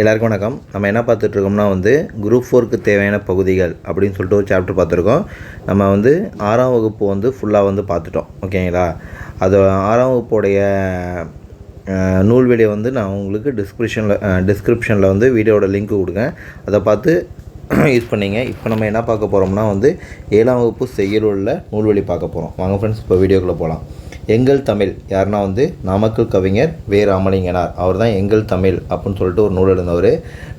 எல்லாருக்கும் வணக்கம். நம்ம என்ன பார்த்துட்ருக்கோம்னா குரூப் 4க்கு தேவையான பகுதிகள் அப்படின்னு சொல்லிட்டு ஒரு சாப்டர் பார்த்துருக்கோம். நம்ம 6ஆம் வகுப்பு ஃபுல்லாக பார்த்துட்டோம். ஓகேங்களா? அது 6ஆம் வகுப்புடைய நூல்வெளியை நான் உங்களுக்கு டிஸ்கிரிப்ஷனில் வீடியோட லிங்க் கொடுங்க. அதை பார்த்து யூஸ் பண்ணிங்க. இப்போ நம்ம என்ன பார்க்க போகிறோம்னா 7ஆம் வகுப்பு செய்யுளுள்ள நூல்வெளி பார்க்க போகிறோம். வாங்க ஃப்ரெண்ட்ஸ், இப்போ வீடியோக்குள்ளே போகலாம். எங்கள் தமிழ் யாருன்னா நாமக்கல் கவிஞர் வே. ராமலிங்கனார். அவர் தான் எங்கள் தமிழ் அப்படின்னு சொல்லிட்டு ஒரு நூல் எழுந்தவர்.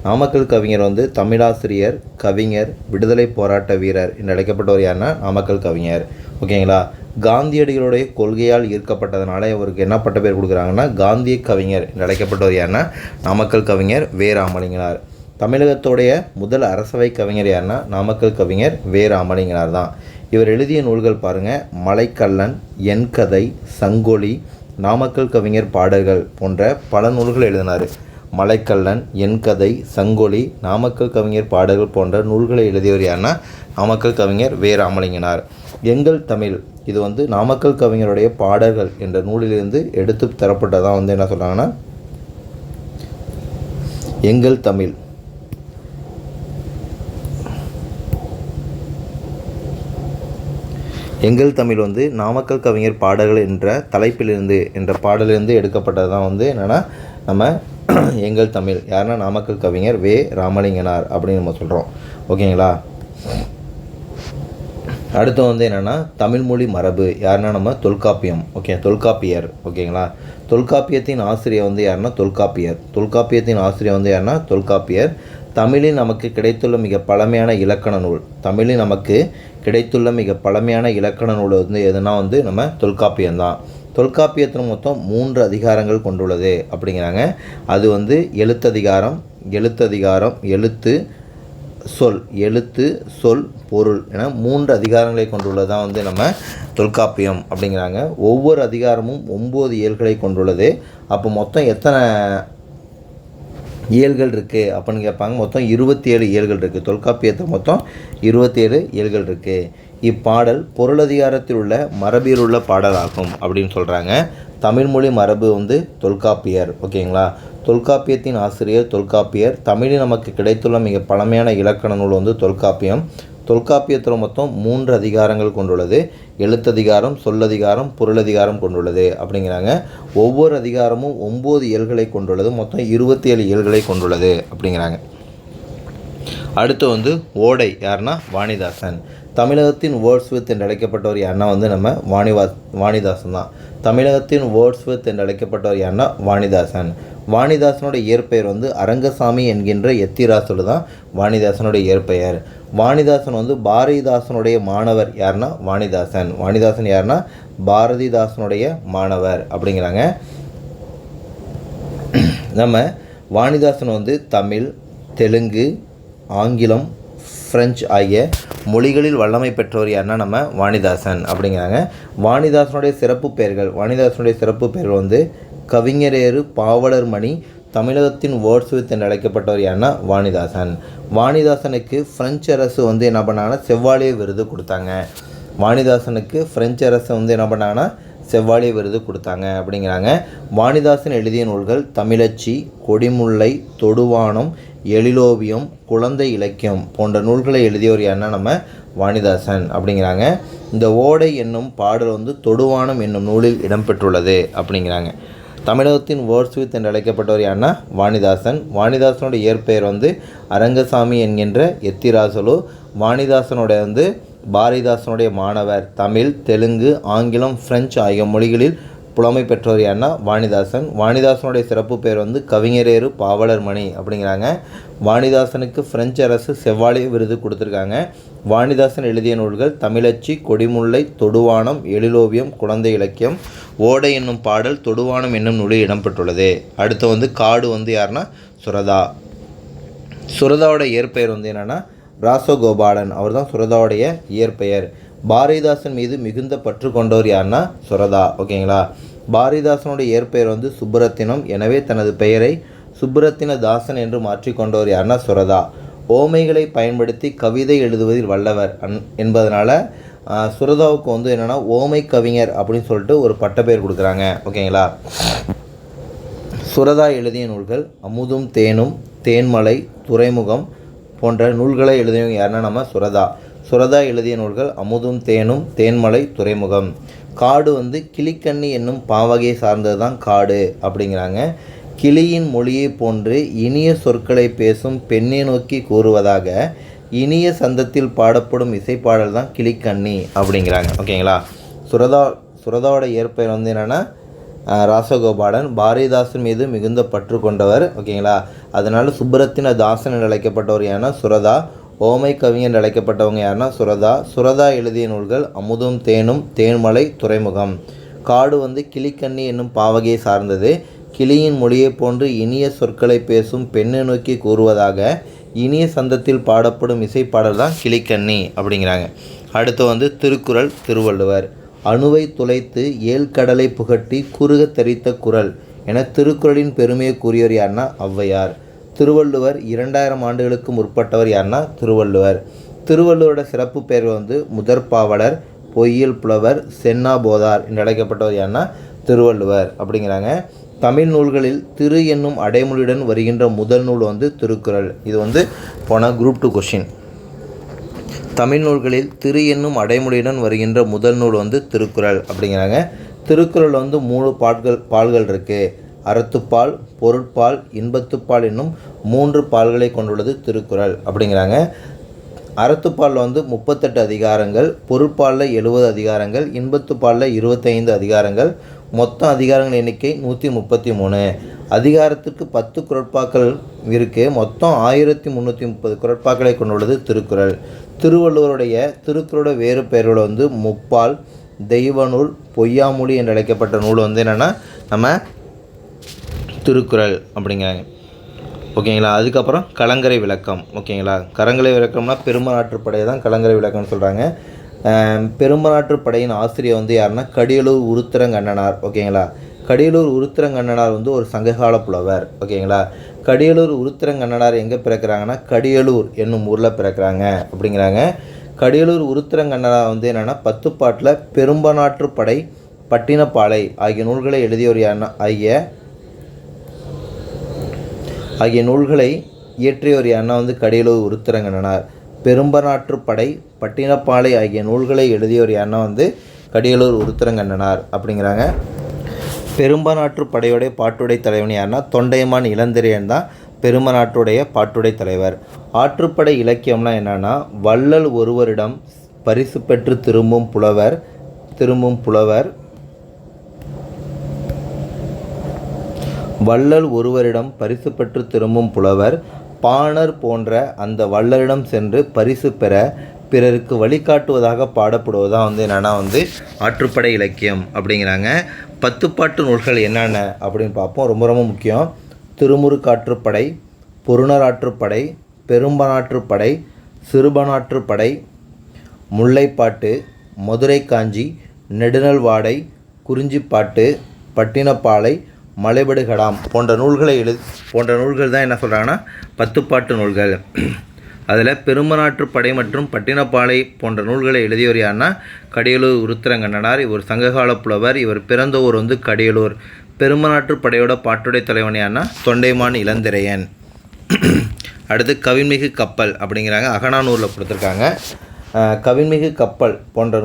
நாமக்கல் கவிஞர் தமிழாசிரியர், கவிஞர், விடுதலை போராட்ட வீரர் என்று அழைக்கப்பட்டவர் யாருன்னா நாமக்கல் கவிஞர். ஓகேங்களா? காந்தியடிகளுடைய கொள்கையால் ஈர்க்கப்பட்டதுனால இவருக்கு என்ன பட்ட பேர் கொடுக்குறாங்கன்னா காந்திய கவிஞர் என்று அழைக்கப்பட்டவர் யாருன்னா நாமக்கல் கவிஞர் வே. ராமலிங்கனார். தமிழகத்துடைய முதல் அரசவை கவிஞர் யாருன்னா நாமக்கல் கவிஞர் வே. ராமலிங்கனார் தான். இவர் எழுதிய நூல்கள் பாருங்கள்: மலைக்கல்லன், என் கதை, சங்கொலி, நாமக்கல் கவிஞர் பாடல்கள் போன்ற பல நூல்கள் எழுதினார். மலைக்கல்லன், என் கதை, சங்கொலி, நாமக்கல் கவிஞர் பாடல்கள் போன்ற நூல்களை எழுதியவர் யாருன்னா நாமக்கல் கவிஞர் வே. ராமலிங்கனார். எங்கள் தமிழ் இது நாமக்கல் கவிஞருடைய பாடல்கள் என்ற நூலிலிருந்து எடுத்து தரப்பட்டதான் என்ன சொல்கிறாங்கன்னா எங்கள் தமிழ். எங்கள் தமிழ் நாமக்கல் கவிஞர் பாடல்கள் என்ற பாடலிருந்து எடுக்கப்பட்டது தான் என்னென்னா நம்ம எங்கள் தமிழ் யாருன்னா நாமக்கல் கவிஞர் வே. ராமலிங்கனார் அப்படின்னு நம்ம சொல்கிறோம். ஓகேங்களா? அடுத்து என்னென்னா தமிழ்மொழி மரபு யாருன்னா நம்ம தொல்காப்பியம். தொல்காப்பியர். ஓகேங்களா? தொல்காப்பியத்தின் ஆசிரியர் யாருன்னா தொல்காப்பியத்தின் ஆசிரியர் யாருன்னா தொல்காப்பியர். தமிழில் நமக்கு கிடைத்துள்ள மிக பழமையான இலக்கண நூல். எதுனா நம்ம தொல்காப்பியம்தான். தொல்காப்பியத்தில் மொத்தம் 3 அதிகாரங்கள் கொண்டுள்ளது அப்படிங்கிறாங்க. அது எழுத்ததிகாரம், எழுத்து சொல் பொருள் என 3 அதிகாரங்களை கொண்டுள்ளதான் நம்ம தொல்காப்பியம் அப்படிங்கிறாங்க. ஒவ்வொரு அதிகாரமும் 9 இயல்களை கொண்டுள்ளது. அப்போ மொத்தம் எத்தனை இயல்கள் இருக்குது அப்படின்னு கேட்பாங்க. மொத்தம் 27 இயல்கள் இருக்குது. தொல்காப்பியத்தில் மொத்தம் 27 இயல்கள் இருக்குது. இப்பாடல் பொருளதிகாரத்தில் உள்ள மரபில் உள்ள பாடலாகும் அப்படின்னு சொல்கிறாங்க. தமிழ்மொழி மரபு தொல்காப்பியர். ஓகேங்களா? தொல்காப்பியத்தின் ஆசிரியர் தொல்காப்பியர். தமிழில் நமக்கு கிடைத்துள்ள மிக பழமையான இலக்கண நூல் தொல்காப்பியம். தொல்காப்பியத்தில் மொத்தம் 3 அதிகாரங்கள் கொண்டுள்ளது. எழுத்ததிகாரம், சொல்லதிகாரம், பொருளதிகாரம் கொண்டுள்ளது அப்படிங்கிறாங்க. ஒவ்வொரு அதிகாரமும் 9 இயல்களை கொண்டுள்ளது. மொத்தம் 27 இயல்களை கொண்டுள்ளது அப்படிங்கிறாங்க. அடுத்து ஓடை யாருன்னா வாணிதாசன். தமிழகத்தின் வேர்ட்ஸ்வித் என்று அழைக்கப்பட்டவர் யாருன்னா நம்ம வாணிதாசன் தான். தமிழகத்தின் வேர்ட்ஸ்வித் என்று அழைக்கப்பட்டவர் யாருன்னா வாணிதாசன். வாணிதாசனுடைய இயற்பெயர் அரங்கசாமி என்கின்ற எத்திராசு தான் வாணிதாசனுடைய இயற்பெயர். வாணிதாசன் பாரதிதாசனுடைய மாணவர் யாருன்னா வாணிதாசன் யாருன்னா பாரதிதாசனுடைய மாணவர் அப்படிங்கிறாங்க. நம்ம வாணிதாசன் தமிழ், தெலுங்கு, ஆங்கிலம், பிரெஞ்சு ஆகிய மொழிகளில் வல்லமை பெற்றவர் யாருன்னா நம்ம வாணிதாசன் அப்படிங்கிறாங்க. வாணிதாசனுடைய சிறப்பு பெயர்கள் கவிஞரேறு, பாவலர் மணி, தமிழகத்தின் வேர்ட்ஸ்வித் என்று அழைக்கப்பட்டவர் யாருன்னா வாணிதாசன். வாணிதாசனுக்கு பிரெஞ்சு அரசு என்ன பண்ணாங்கன்னா செவ்வாலிய விருது கொடுத்தாங்க. வாணிதாசனுக்கு பிரெஞ்சு அரசு என்ன பண்ணாங்கன்னா செவ்வாலிய விருது கொடுத்தாங்க அப்படிங்கிறாங்க. வாணிதாசன் எழுதிய நூல்கள் தமிழச்சி, கொடிமுல்லை, தொடுவானம், எழிலோவியம், குழந்தை இலக்கியம் போன்ற நூல்களை எழுதியவர் யாருன்னா நம்ம வாணிதாசன் அப்படிங்கிறாங்க. இந்த ஓடை என்னும் பாடல் தொடுவானம் என்னும் நூலில் இடம்பெற்றுள்ளது அப்படிங்கிறாங்க. தமிழகத்தின் வேர்ட்ஸ்வித் என்று அழைக்கப்பட்டவர் யாருன்னா வாணிதாசனுடைய இயற்பெயர் அரங்கசாமி என்கின்ற எத்திராசலு. வாணிதாசனுடைய பாரதிதாசனுடைய மாணவர். தமிழ், தெலுங்கு, ஆங்கிலம், பிரெஞ்சு ஆகிய மொழிகளில் புலமை பெற்றவர் யாருன்னா வாணிதாசனுடைய சிறப்பு பெயர் கவிஞரேறு, பாவலர் மணி அப்படிங்கிறாங்க. வாணிதாசனுக்கு பிரெஞ்சு அரசு செவ்வாலிய விருது கொடுத்துருக்காங்க. வாணிதாசன் எழுதிய நூல்கள் தமிழச்சி, கொடிமுல்லை, தொடுவானம், எழிலோவியம், குழந்தை இலக்கியம். ஓடை என்னும் பாடல் தொடுவானம் என்னும் நூலில் இடம்பெற்றுள்ளது. அடுத்து காடு யாருன்னா சுரதாவோட இயற்பெயர் என்னென்னா ராசகோபாலன். அவர் தான் சுரதாவுடைய இயற்பெயர். பாரதிதாசன் மீது மிகுந்த பற்று கொண்டவர் யாருன்னா சுரதா. ஓகேங்களா? பாரதிதாசனுடைய இயற்பெயர் சுப்புரத்தினம். எனவே தனது பெயரை சுப்புரத்தின தாசன் என்று மாற்றிக்கொண்டவர் யாருன்னா சுரதா. ஓமைகளை பயன்படுத்தி கவிதை எழுதுவதில் வல்லவர் என்பதனால சுரதாவுக்கு என்னென்னா ஓமை கவிஞர் அப்படின்னு சொல்லிட்டு ஒரு பட்ட பெயர் கொடுக்குறாங்க. ஓகேங்களா? சுரதா எழுதிய நூல்கள் அமுதும் தேனும், தேன்மலை, துறைமுகம் போன்ற நூல்களை எழுதியவங்க யாருன்னா நம்ம சுரதா எழுதிய நூல்கள் அமுதும் தேனும், தேன்மலை, துறைமுகம். காடு வந்து கிளிக்கண்ணி என்னும் பாவகையை சார்ந்தது தான் காடு அப்படிங்கிறாங்க. கிளியின் மொழியை போன்று இனிய சொற்களை பேசும் பெண்ணை நோக்கி கூறுவதாக இனிய சந்தத்தில் பாடப்படும் இசைப்பாடல் தான் கிளிக்கண்ணி அப்படிங்கிறாங்க. ஓகேங்களா. சுரதாவோட இயற்பெயர் வந்து என்னென்னா ராசகோபாலன். பாரதிதாசன் மீது மிகுந்த பற்று கொண்டவர். ஓகேங்களா. அதனால் சுப்பரத்தின தாசன் என்று அழைக்கப்பட்டவர் யாருன்னா சுரதா. ஓமை கவிஞர் என்று அழைக்கப்பட்டவங்க யாருன்னா சுரதா எழுதிய நூல்கள் அமுதும் தேனும், தேன்மலை, துறைமுகம். காடு வந்து கிளிக்கண்ணி என்னும் பாவகையை சார்ந்தது. கிளியின் மொழியை போன்று இனிய சொற்களை பேசும் பெண்ணை நோக்கி கூறுவதாக இனிய சந்தத்தில் பாடப்படும் இசைப்பாடல் தான் கிளிக்கண்ணி அப்படிங்கிறாங்க. அடுத்து வந்து திருக்குறள். திருவள்ளுவர் அணுவை துளைத்து ஏழ்கடலை புகட்டி குறுக தெரித்த குறள் என திருக்குறளின் பெருமையை கூறியவர் யாருன்னா ஔவையார். திருவள்ளுவர் 2000 ஆண்டுகளுக்கு முற்பட்டவர் யாருன்னா திருவள்ளுவரோட சிறப்பு பெயர் வந்து முதற்பாவலர், பொய்யியல் புலவர், சென்னா போதார் என்று அழைக்கப்பட்டவர் யாருன்னா திருவள்ளுவர் அப்படிங்கிறாங்க. தமிழ் நூல்களில் திரு என்னும் அடைமொழியுடன் வருகின்ற முதல் நூல் வந்து திருக்குறள். இது வந்து போன குரூப் 2 கொஸ்டின். தமிழ் நூல்களில் திரு என்னும் அடைமொழியுடன் வருகின்ற முதல் நூல் வந்து திருக்குறள் அப்படிங்கிறாங்க. திருக்குறள் வந்து 3 பால்கள் இருக்குது. அறத்துப்பால், பொருட்பால், இன்பத்துப்பால் என்னும் 3 பால்களை கொண்டுள்ளது திருக்குறள் அப்படிங்கிறாங்க. அறத்துப்பாலில் வந்து 38 அதிகாரங்கள், பொருட்பாலில் 70 அதிகாரங்கள், இன்பத்துப்பாலில் 25 அதிகாரங்கள். மொத்த அதிகாரங்கள் எண்ணிக்கை 133. அதிகாரத்துக்கு 10 குறட்பாக்கள் இருக்குது. மொத்தம் 1330 குறட்பாக்களை கொண்டுள்ளது திருக்குறள். திருவள்ளுவருடைய திருக்குறளோட வேறு பெயர்கள் வந்து முப்பால், தெய்வநூல், பொய்யாமொழி என்று அழைக்கப்பட்ட நூல் வந்து என்னென்னா நம்ம திருக்குறள் அப்படிங்கிறாங்க. ஓகேங்களா. அதுக்கப்புறம் கலங்கரை விளக்கம். ஓகேங்களா. கலங்கரை விளக்கம்னா பெரும்பனாற்றுப்படையை தான் கலங்கரை விளக்கம்னு சொல்கிறாங்க. பெரும்பனாற்றுப்படையின் ஆசிரியர் வந்து யாருன்னா கடியலூர் உருத்திரங்கண்ணனார். ஓகேங்களா. கடியலூர் உருத்திரங்கண்ணனார் வந்து ஒரு சங்ககால புலவர். ஓகேங்களா. கடியலூர் உருத்திரங்கண்ணனார் எங்கே பிறக்கிறாங்கன்னா கடியலூர் என்னும் ஊரில் பிறக்கிறாங்க அப்படிங்கிறாங்க. கடியலூர் உருத்திரங்கண்ணனார் வந்து என்னென்னா 10 பாட்டில் பெரும்பனாற்றுப்படை, பட்டினப்பாலை ஆகிய நூல்களை எழுதியவர் யாருன்னா ஆகிய நூல்களை இயற்றியவர் யாருன்னா வந்து கடியலூர் உருத்திரங்கண்ணனார். பெரும்பனாற்றுப்படை, பட்டினப்பாலை ஆகிய நூல்களை எழுதியவர் யாருன்னா வந்து கடியலூர் உருத்திரங்கண்ணனார் அப்படிங்கிறாங்க. பெரும்பனாற்றுப்படையுடைய பாட்டுடை தலைவன் யாருன்னா தொண்டைமான் இளந்திரையன் தான் பெரும்பனாற்றுடைய பாட்டுடை தலைவர். ஆற்றுப்படை இலக்கியம்னா என்னென்னா வள்ளல் ஒருவரிடம் பரிசு பெற்று திரும்பும் புலவர் வள்ளல் ஒருவரிடம் பரிசு பெற்று திரும்பும் புலவர் பாணர் போன்ற அந்த வள்ளலிடம் சென்று பரிசு பெற பிறருக்கு வழிகாட்டுவதாக பாடப்படுவதாக வந்து என்னென்னா வந்து ஆற்றுப்படை இலக்கியம் அப்படிங்கிறாங்க. 10 பாட்டு நூல்கள் என்னென்ன அப்படின்னு பார்ப்போம். ரொம்ப ரொம்ப முக்கியம். திருமுருகாற்றுப்படை, பொருணராற்றுப்படை, பெரும்பனாற்றுப்படை, சிறுபனாற்றுப்படை, முல்லைப்பாட்டு, மதுரை காஞ்சி, நெடுநல்வாடை, குறிஞ்சிப்பாட்டு, பட்டினப்பாலை, மலைபடுகடாம் போன்ற நூல்கள் தான் என்ன சொல்கிறாங்கன்னா 10 பாட்டு நூல்கள். அதில் பெரும்பனாற்றுப்படை மற்றும் பட்டினப்பாலை போன்ற நூல்களை எழுதியவர் யாருன்னா கடியலூர் உருத்திரங்கண்ணனார். இவர் சங்ககால புலவர். இவர் பிறந்த ஊர் வந்து கடியலூர். பெரும்பனாற்றுப்படையோட பாட்டுடை தலைவன் யாருன்னா தொண்டைமான் இளந்திரையன். அடுத்து கவின்மிகு கப்பல் அப்படிங்கிறாங்க. அகநானூரில் கொடுத்துருக்காங்க. கவின்மிகு கப்பல் போன்ற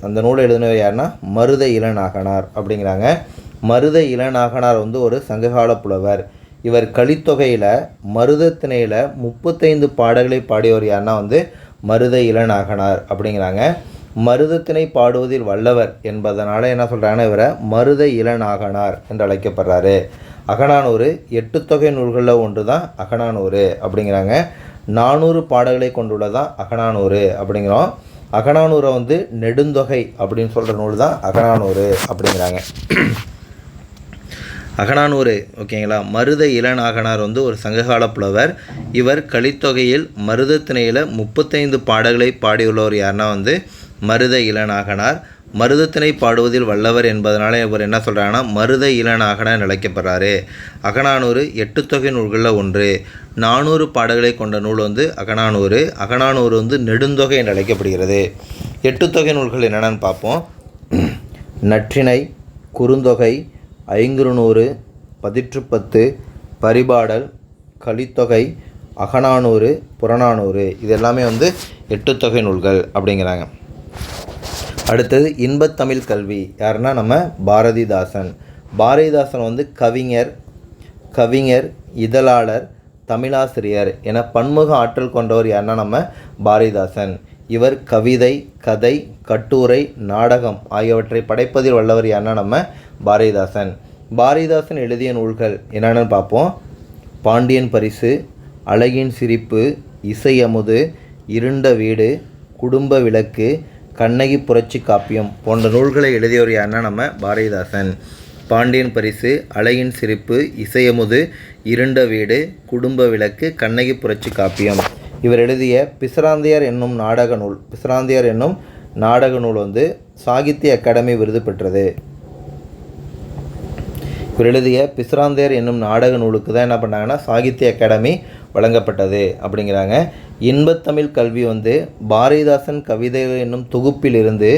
அந்த நூலை எழுதினவர் யாருன்னா மருத இளநாகனார் அப்படிங்கிறாங்க. மருத இளநாகனார் வந்து ஒரு சங்ககால புலவர். இவர் கலித்தொகையில் மருதத்திணையில் 35 பாடல்களை பாடியவர் யாருன்னா வந்து மருத இளநாகனார் அப்படிங்கிறாங்க. மருதத்திணை பாடுவதில் வல்லவர் என்பதனால என்ன சொல்கிறாங்கன்னா இவரை மருத இளநாகனார் என்று அழைக்கப்படுறாரு. அகநானூறு 8 தொகை நூல்களில் ஒன்று தான் அகநானூறு அப்படிங்கிறாங்க. 400 பாடல்களை கொண்டுள்ளதான் அகநானூறு அப்படிங்கிறோம். அகநானூரை வந்து நெடுந்தொகை அப்படின்னு சொல்கிற நூல் தான் அகநானூறு அப்படிங்கிறாங்க. அகநானூறு. ஓகேங்களா. மருத இளநாகனார் வந்து ஒரு சங்ககால புலவர். இவர் கலித்தொகையில் மருதத்திணையில் 35 பாடல்களை பாடியுள்ளவர் யாருன்னா வந்து மருத இளநாகனார். மருதத்திணை பாடுவதில் வல்லவர் என்பதனால இவர் என்ன சொல்கிறாங்கன்னா மருத இளநாகனார் அழைக்கப்படுறாரு. அகநானூறு 8 தொகை நூல்களில் ஒன்று. 400 பாடல்களை கொண்ட நூல் வந்து அகநானூறு. அகநானூறு வந்து நெடுந்தொகை என்று அழைக்கப்படுகிறது. 8 தொகை நூல்கள் என்னென்னு பார்ப்போம். நற்றிணை, குறுந்தொகை, ஐங்குறுநூறு, பதிற்றுப்பத்து, பரிபாடல், கலித்தொகை, அகநானூறு, புறநானூறு இது எல்லாமே வந்து 8 தொகை நூல்கள் அப்படிங்கிறாங்க. அடுத்தது இன்பத்தமிழ் கல்வி யாருன்னா நம்ம பாரதிதாசன். பாரதிதாசன் வந்து கவிஞர், இதழாளர், தமிழாசிரியர் என பன்முக ஆற்றல் கொண்டவர் யாருன்னா நம்ம பாரதிதாசன். இவர் கவிதை, கதை, கட்டுரை, நாடகம் ஆகியவற்றை படைப்பதில் வல்லவர் யாருன்னா நம்ம பாரதிதாசன். பாரதிதாசன் எழுதிய நூல்கள் என்னென்னு பார்ப்போம். பாண்டியன் பரிசு, அழகின் சிரிப்பு, இசை அமுது, இருண்ட வீடு, குடும்ப விளக்கு, கண்ணகி புரட்சி காப்பியம் போன்ற நூல்களை எழுதியவர் யாருன்னா நம்ம பாரதிதாசன். பாண்டியன் பரிசு, அழகின் சிரிப்பு, இசையமுது, இருண்ட வீடு, குடும்ப விளக்கு, கண்ணகி புரட்சி காப்பியம். இவர் எழுதிய பிசிராந்தையார் என்னும் நாடக நூல் வந்து சாகித்ய அகாடமி விருது பெற்றது. இவர் எழுதிய பிசிராந்தையார் என்னும் நாடக நூலுக்கு தான் என்ன பண்ணாங்கன்னா சாகித்ய அகாடமி வழங்கப்பட்டது அப்படிங்கிறாங்க. இன்பத்தமிழ் கல்வி வந்து பாரதிதாசன் கவிதைகள் என்னும் தொகுப்பிலிருந்து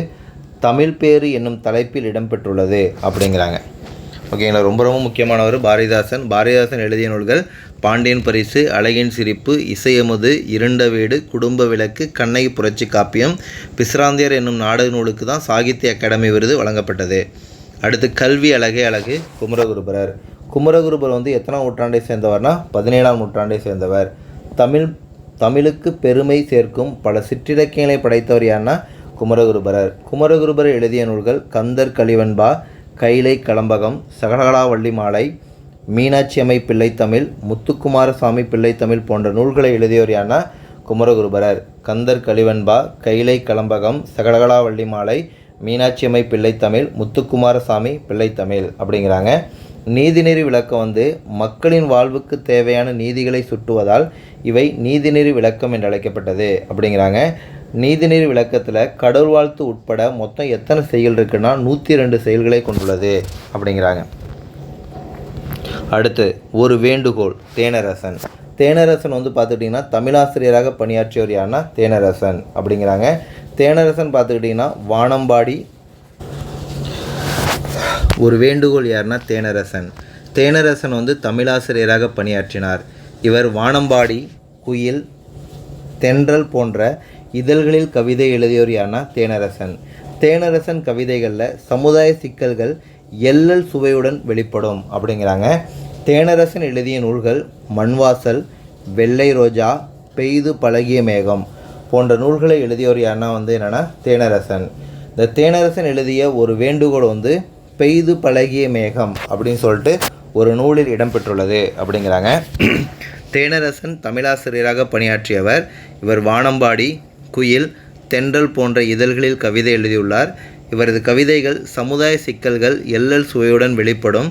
தமிழ் பேறு என்னும் தலைப்பில் இடம்பெற்றுள்ளது அப்படிங்கிறாங்க. ஓகேங்களா, ரொம்ப ரொம்ப முக்கியமானவர் பாரதிதாசன் எழுதிய நூல்கள் பாண்டியன் பரிசு, அழகின் சிரிப்பு, இசையமுது, இருண்ட வீடு, குடும்ப விளக்கு, கண்ணகி புரட்சி காப்பியம். பிசிராந்தையார் என்னும் நாடக நூலுக்கு தான் சாகித்ய அகாடமி விருது வழங்கப்பட்டது. அடுத்து கல்வி அழகே அழகு குமரகுருபர் வந்து எத்தனாம் நூற்றாண்டை சேர்ந்தவர்னா 17ஆம் நூற்றாண்டை சேர்ந்தவர். தமிழுக்கு பெருமை சேர்க்கும் பல சிற்றிலக்கியங்களை படைத்தவர் யாருன்னா குமரகுருபர் எழுதிய நூல்கள் கந்தர் கலிவெண்பா, கைலை கலம்பகம், சகலகலாவள்ளி மாலை, மீனாட்சி அம்மை பிள்ளைத்தமிழ், முத்துக்குமாரசாமி பிள்ளைத்தமிழ் போன்ற நூல்களை எழுதியவர் யாருன்னா குமரகுருபரர். கந்தர் கலிவெண்பா, கைலை கலம்பகம், சகலகலாவள்ளி மாலை, மீனாட்சி அம்மை பிள்ளைத்தமிழ், முத்துக்குமாரசாமி பிள்ளைத்தமிழ் அப்படிங்கிறாங்க. நீதிநெறி விளக்கம் வந்து மக்களின் வாழ்வுக்கு தேவையான நீதிகளை சுட்டுவதால் இவை நீதிநெறி விளக்கம் என்று அழைக்கப்பட்டது அப்படிங்கிறாங்க. நீதிநெறி விளக்கத்தில் கடவுள் வாழ்த்து உட்பட மொத்தம் எத்தனை செயல் இருக்குன்னா 102 செயல்களை கொண்டுள்ளது அப்படிங்கிறாங்க. அடுத்து ஒரு வேண்டுகோள் தேனரசன் வந்து பார்த்துக்கிட்டிங்கன்னா தமிழாசிரியராக பணியாற்றியவர் யாருன்னா தேனரசன் அப்படிங்கிறாங்க. தேனரசன் பார்த்துக்கிட்டிங்கன்னா வானம்பாடி. ஒரு வேண்டுகோள் யாருன்னா தேனரசன் வந்து தமிழாசிரியராக பணியாற்றினார். இவர் வானம்பாடி, குயில், தென்றல் போன்ற இதழ்களில் கவிதை எழுதியவர் யாருன்னா தேனரசன் கவிதைகளில் சமுதாய சிக்கல்கள் எள்ளல் சுவையுடன் வெளிப்படும் அப்படிங்கிறாங்க. தேனரசன் எழுதிய நூல்கள் மண்வாசல், வெள்ளை ரோஜா, பெய்து பழகிய மேகம் போன்ற நூல்களை எழுதியவர் யாருன்னா வந்து என்னென்னா தேனரசன். இந்த தேனரசன் எழுதிய ஒரு வேண்டுகோள் வந்து பெய்து பழகிய மேகம் அப்படின்னு சொல்லிட்டு ஒரு நூலில் இடம்பெற்றுள்ளது அப்படிங்கிறாங்க. தேனரசன் தமிழாசிரியராக பணியாற்றியவர். இவர் வானம்பாடி, குயில், தென்றல் போன்ற இதழ்களில் கவிதை எழுதியுள்ளார். இவரது கவிதைகள் சமுதாய சிக்கல்கள் எள்ளல் சுவையுடன் வெளிப்படும்.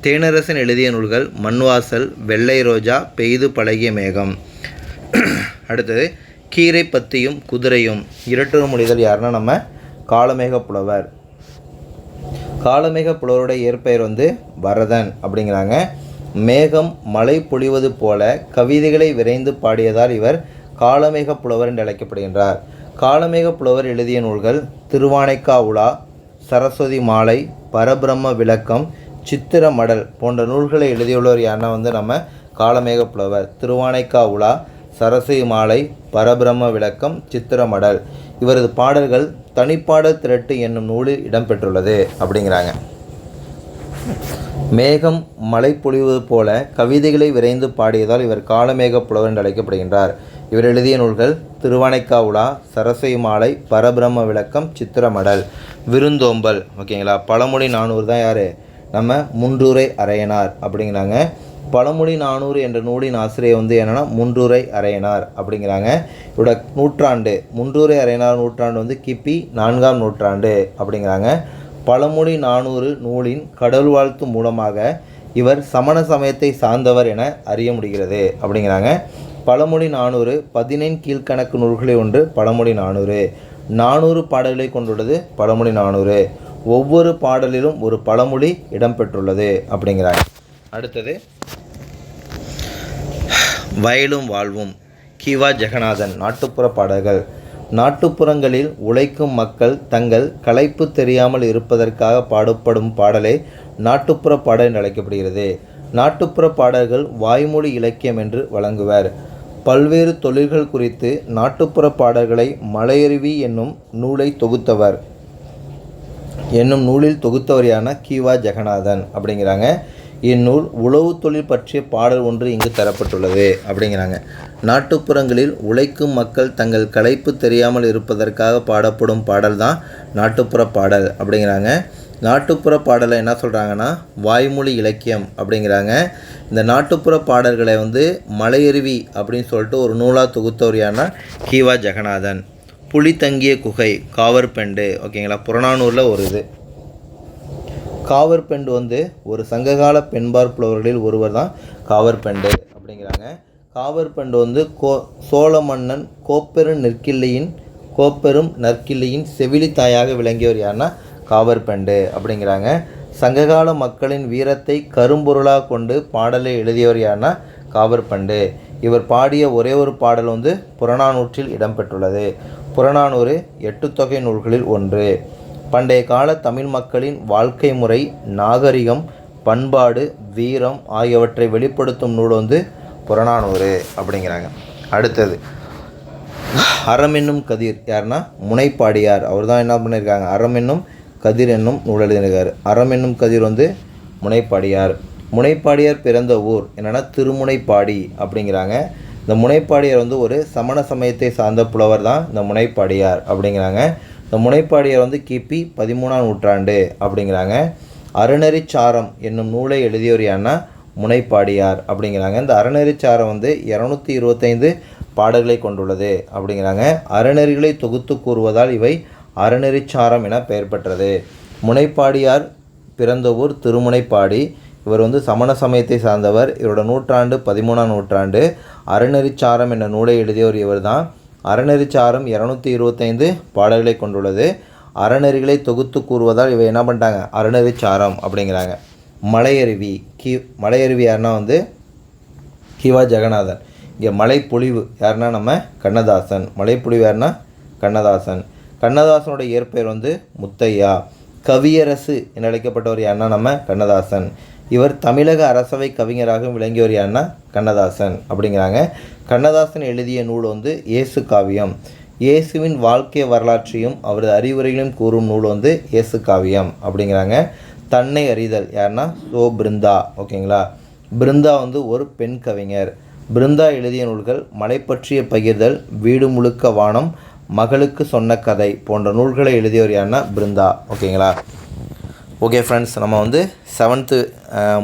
தேனரசன் எழுதிய நூல்கள் மண்வாசல், வெள்ளை ரோஜா, பெய்து பழகிய மேகம். அடுத்தது கீரை பத்தியும் குதிரையும் இரட்டொரு மொழிதல் யாருன்னா நம்ம காளமேக புலவர். காளமேக புலவருடைய இயற்பெயர் வந்து வரதன் அப்படிங்கிறாங்க. மேகம் மழை பொழிவது போல கவிதைகளை விரைந்து பாடியதால் இவர் காளமேக புலவர் என்று அழைக்கப்படுகின்றார். காளமேக புலவர் எழுதிய நூல்கள் திருவானைக்கா உலா, சரஸ்வதி மாலை, பரபிரம்ம விளக்கம், சித்திர மடல் போன்ற நூல்களை எழுதியுள்ளவர் யாருன்னா வந்து நம்ம காளமேக புலவர். திருவானைக்கா உலா, சரஸ்வதி மாலை, பரபிரம்ம விளக்கம், சித்திர மடல். இவரது பாடல்கள் தனிப்பாடல் திரட்டு என்னும் நூலில் இடம்பெற்றுள்ளது அப்படிங்கிறாங்க. மேகம் மழை பொழிவது போல கவிதைகளை விரைந்து பாடியதால் இவர் காளமேக புலவர் என்று அழைக்கப்படுகின்றார். இவர் எழுதிய நூல்கள் திருவானைக்கா உலா, சரஸ்வதி மாலை, பரபிரம்ம விளக்கம், சித்திரமடல். விருந்தோம்பல் ஓகேங்களா. பழமொழி 400 தான் யார் நம்ம முன்றூரை அரையனார் அப்படிங்கிறாங்க. பழமொழி 400 என்ற நூலின் ஆசிரியர் வந்து என்னென்னா முன்றூரை அரையனார் அப்படிங்கிறாங்க. இவரோட நூற்றாண்டு முன்றூரை அரையனார் நூற்றாண்டு வந்து கிபி 4ஆம் நூற்றாண்டு அப்படிங்கிறாங்க. பழமொழி 400 நூலின் கடவுள் வாழ்த்து மூலமாக இவர் சமண சமயத்தை சார்ந்தவர் என அறிய முடிகிறது அப்படிங்கிறாங்க. பழமொழி 400 15 கீழ்கணக்கு நூல்களை ஒன்று பழமொழி 400 பாடல்களை கொண்டுள்ளது பழமொழி 400. ஒவ்வொரு பாடலிலும் ஒரு பழமொழி இடம்பெற்றுள்ளது அப்படிங்கிறாங்க. அடுத்தது வயலும் வாழ்வும் கிவா ஜெகநாதன் நாட்டுப்புற பாடல்கள். நாட்டுப்புறங்களில் உழைக்கும் மக்கள் தங்கள் களைப்பு தெரியாமல் இருப்பதற்காக பாடப்படும் பாடலே நாட்டுப்புற பாடல் என்று அழைக்கப்படுகிறது. நாட்டுப்புற பாடல்கள் வாய்மொழி இலக்கியம் என்று வழங்குவர். பல்வேறு தொழில்கள் குறித்து நாட்டுப்புற பாடல்களை மலையருவி என்னும் நூலில் தொகுத்தவரையான கி.வா. ஜெகநாதன் அப்படிங்கிறாங்க. இந்நூல் உழவு தொழில் பற்றிய பாடல் ஒன்று இங்கு தரப்பட்டுள்ளது அப்படிங்கிறாங்க. நாட்டுப்புறங்களில் உழைக்கும் மக்கள் தங்கள் களைப்பு தெரியாமல் இருப்பதற்காக பாடப்படும் பாடல் தான் நாட்டுப்புற பாடல் அப்படிங்கிறாங்க. நாட்டுப்புற பாடலை என்ன சொல்கிறாங்கன்னா வாய்மொழி இலக்கியம் அப்படிங்கிறாங்க. இந்த நாட்டுப்புற பாடல்களை மலையருவி அப்படின்னு சொல்லிட்டு ஒரு நூலாக தொகுத்தவரையான கி.வா. ஜெகநாதன். புலி தங்கிய குகை காவற்பெண்டு ஓகேங்களா, புறநானூரில் ஒரு இது. காவற்பெண்டு ஒரு சங்ககால பெண்பார் புலவர்களில் ஒருவர் தான் காவற்பெண்டு அப்படிங்கிறாங்க. காவற்பெண்டு சோழ மன்னன் கோப்பெரும் நற்கிள்ளியின் செவிலி தாயாக விளங்கியவர் யாருன்னா காவற்பெண்டு அப்படிங்கிறாங்க. சங்ககால மக்களின் வீரத்தை கரும்பொருளாக கொண்டு பாடலை எழுதியவர் யாருன்னா காவற்பெண்டு. இவர் பாடிய ஒரே ஒரு பாடல் புறநானூற்றில் இடம்பெற்றுள்ளது. புறநானூறு 8 தொகை நூல்களில் ஒன்று. பண்டைய கால தமிழ் மக்களின் வாழ்க்கை முறை, நாகரிகம், பண்பாடு, வீரம் ஆகியவற்றை வெளிப்படுத்தும் நூல் புறநானூறு அப்படிங்கிறாங்க. அடுத்தது அறம் என்னும் கதிர் யாருன்னா முனைப்பாடியார். அவர் தான் என்ன பண்ணியிருக்காங்க, அறம் என்னும் கதிர் என்னும் நூல் எழுதியிருக்கார். அறம் என்னும் கதிர் முனைப்பாடியார். முனைப்பாடியார் பிறந்த ஊர் என்னென்னா திருமுனைப்பாடி அப்படிங்கிறாங்க. இந்த முனைப்பாடியார் ஒரு சமண சமயத்தை சார்ந்த புலவர் தான் இந்த முனைப்பாடியார் அப்படிங்கிறாங்க. இந்த முனைப்பாடியார் கிபி 13ஆம் நூற்றாண்டு அப்படிங்கிறாங்க. அறநெறிச்சாரம் என்னும் நூலை எழுதியவர் யாருன்னா முனைப்பாடியார் அப்படிங்கிறாங்க. இந்த அறநெறிச்சாரம் 225 பாடல்களை கொண்டுள்ளது அப்படிங்கிறாங்க. அறநெறிகளை தொகுத்து கூறுவதால் இவை அறநெறிச்சாரம் என பெயர் பெற்றது. முனைப்பாடியார் பிறந்த ஊர் திருமுனைப்பாடி. இவர் சமண சமயத்தை சார்ந்தவர். இவரோட நூற்றாண்டு 13ஆம் நூற்றாண்டு. அறநெறிச்சாரம் என்ற நூலை எழுதியவர் இவர் தான். அறநெறிச்சாரம் 225 பாடல்களை கொண்டுள்ளது. அறநெறிகளை தொகுத்து கூறுவதால் இவை என்ன பண்ணிட்டாங்க, அறநெறிச்சாரம் அப்படிங்கிறாங்க. மலையருவி யாருன்னா கி.வா. ஜெகநாதன். இங்கே மலைப்பொழிவு யாருன்னா நம்ம கண்ணதாசன். மலைப்பொழிவு யாருன்னா கண்ணதாசன். கண்ணதாசனோட இயற்பெயர் முத்தையா. கவியரசு என அழைக்கப்பட்டவர் யாருன்னா நம்ம கண்ணதாசன். இவர் தமிழக அரசவை கவிஞராக விளங்கியவர் யாருன்னா கண்ணதாசன் அப்படிங்கிறாங்க. கண்ணதாசன் எழுதிய நூல் இயேசு காவியம். இயேசுவின் வாழ்க்கை வரலாற்றையும் அவரது அறிவுரைகளையும் கூறும் நூல் இயேசு காவியம் அப்படிங்கிறாங்க. தன்னை அறிதல் யாருன்னா பிருந்தா ஓகேங்களா. பிருந்தா ஒரு பெண் கவிஞர். பிருந்தா எழுதிய நூல்கள் மலை பற்றிய பகிர்தல், வீடு முழுக்க வானம், மகளுக்கு சொன்ன கதை போன்ற நூல்களை எழுதியவர் யாருன்னா பிருந்தா ஓகேங்களா. ஓகே ஃப்ரெண்ட்ஸ், நம்ம 7th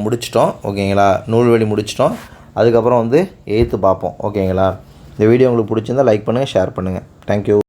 முடிச்சிட்டோம் ஓகேங்களா. நூல்வெளி முடிச்சிட்டோம். அதுக்கப்புறம் 8th பார்ப்போம் ஓகேங்களா. இந்த வீடியோ உங்களுக்கு பிடிச்சிருந்தால் லைக் பண்ணுங்கள், ஷேர் பண்ணுங்கள். தேங்க்யூ.